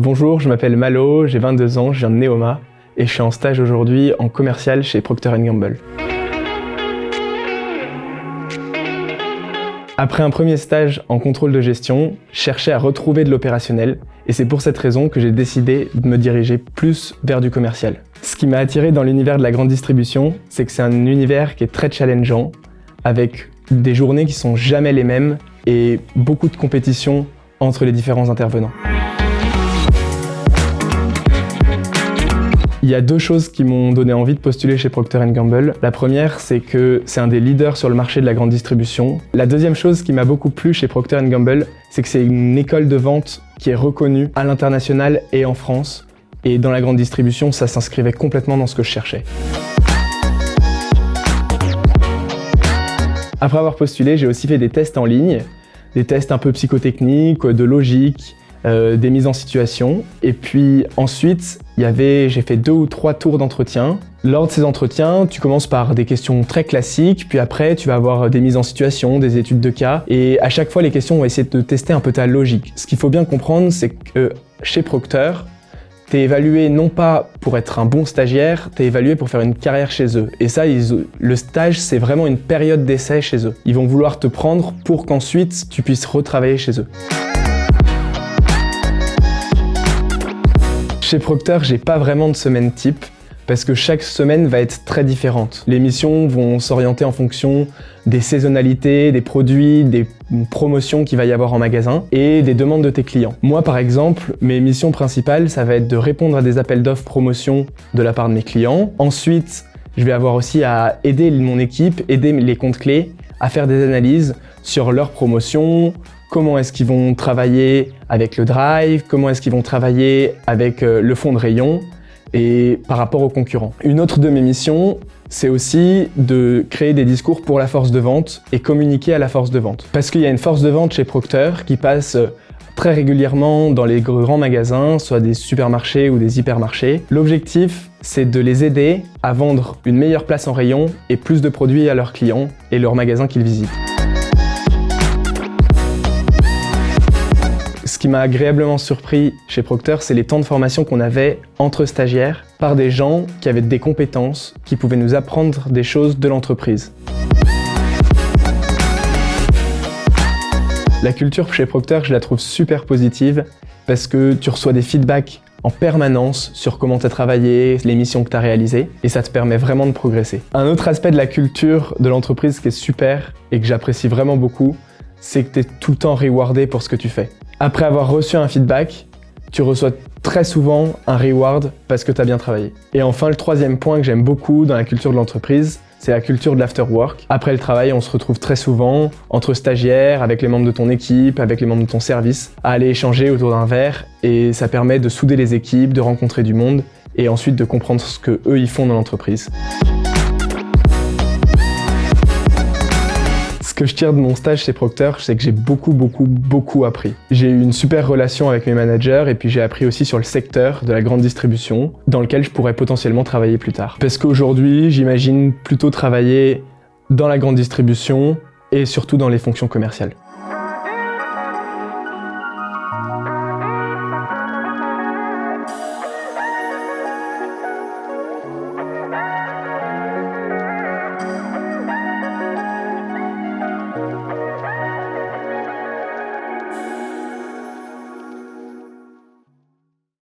Bonjour, je m'appelle Malo, j'ai 22 ans, je viens de Neoma et je suis en stage aujourd'hui en commercial chez Procter & Gamble. Après un premier stage en contrôle de gestion, je cherchais à retrouver de l'opérationnel et c'est pour cette raison que j'ai décidé de me diriger plus vers du commercial. Ce qui m'a attiré dans l'univers de la grande distribution, c'est que c'est un univers qui est très challengeant, avec des journées qui sont jamais les mêmes et beaucoup de compétition entre les différents intervenants. Il y a deux choses qui m'ont donné envie de postuler chez Procter & Gamble. La première, c'est que c'est un des leaders sur le marché de la grande distribution. La deuxième chose qui m'a beaucoup plu chez Procter & Gamble, c'est que c'est une école de vente qui est reconnue à l'international et en France. Et dans la grande distribution, ça s'inscrivait complètement dans ce que je cherchais. Après avoir postulé, j'ai aussi fait des tests en ligne, des tests un peu psychotechniques, de logique, des mises en situation. Et puis ensuite, j'ai fait 2 ou 3 tours d'entretien. Lors de ces entretiens, tu commences par des questions très classiques, puis après tu vas avoir des mises en situation, des études de cas. Et à chaque fois, les questions vont essayer de tester un peu ta logique. Ce qu'il faut bien comprendre, c'est que chez Procter, tu es évalué non pas pour être un bon stagiaire, tu es évalué pour faire une carrière chez eux. Et ça, le stage, c'est vraiment une période d'essai chez eux. Ils vont vouloir te prendre pour qu'ensuite tu puisses retravailler chez eux. Chez Procter, j'ai pas vraiment de semaine type parce que chaque semaine va être très différente. Les missions vont s'orienter en fonction des saisonnalités, des produits, des promotions qu'il va y avoir en magasin et des demandes de tes clients. Moi, par exemple, mes missions principales, ça va être de répondre à des appels d'offres promotion de la part de mes clients. Ensuite, je vais avoir aussi à aider mon équipe, aider les comptes clés à faire des analyses sur leurs promotions, comment est-ce qu'ils vont travailler avec le drive, comment est-ce qu'ils vont travailler avec le fond de rayon et par rapport aux concurrents. Une autre de mes missions, c'est aussi de créer des discours pour la force de vente et communiquer à la force de vente. Parce qu'il y a une force de vente chez Procter qui passe très régulièrement dans les grands magasins, soit des supermarchés ou des hypermarchés. L'objectif, c'est de les aider à vendre une meilleure place en rayon et plus de produits à leurs clients et leurs magasins qu'ils visitent. Ce qui m'a agréablement surpris chez Procter, c'est les temps de formation qu'on avait entre stagiaires par des gens qui avaient des compétences, qui pouvaient nous apprendre des choses de l'entreprise. La culture chez Procter, je la trouve super positive parce que tu reçois des feedbacks en permanence sur comment tu as travaillé, les missions que tu as réalisées et ça te permet vraiment de progresser. Un autre aspect de la culture de l'entreprise qui est super et que j'apprécie vraiment beaucoup, c'est que tu es tout le temps rewardé pour ce que tu fais. Après avoir reçu un feedback, tu reçois très souvent un reward parce que tu as bien travaillé. Et enfin, le troisième point que j'aime beaucoup dans la culture de l'entreprise, c'est la culture de l'afterwork. Après le travail, on se retrouve très souvent entre stagiaires, avec les membres de ton équipe, avec les membres de ton service, à aller échanger autour d'un verre et ça permet de souder les équipes, de rencontrer du monde et ensuite de comprendre ce que eux ils font dans l'entreprise. Ce que je tire de mon stage chez Procter, c'est que j'ai beaucoup appris. J'ai eu une super relation avec mes managers et puis j'ai appris aussi sur le secteur de la grande distribution dans lequel je pourrais potentiellement travailler plus tard. Parce qu'aujourd'hui, j'imagine plutôt travailler dans la grande distribution et surtout dans les fonctions commerciales.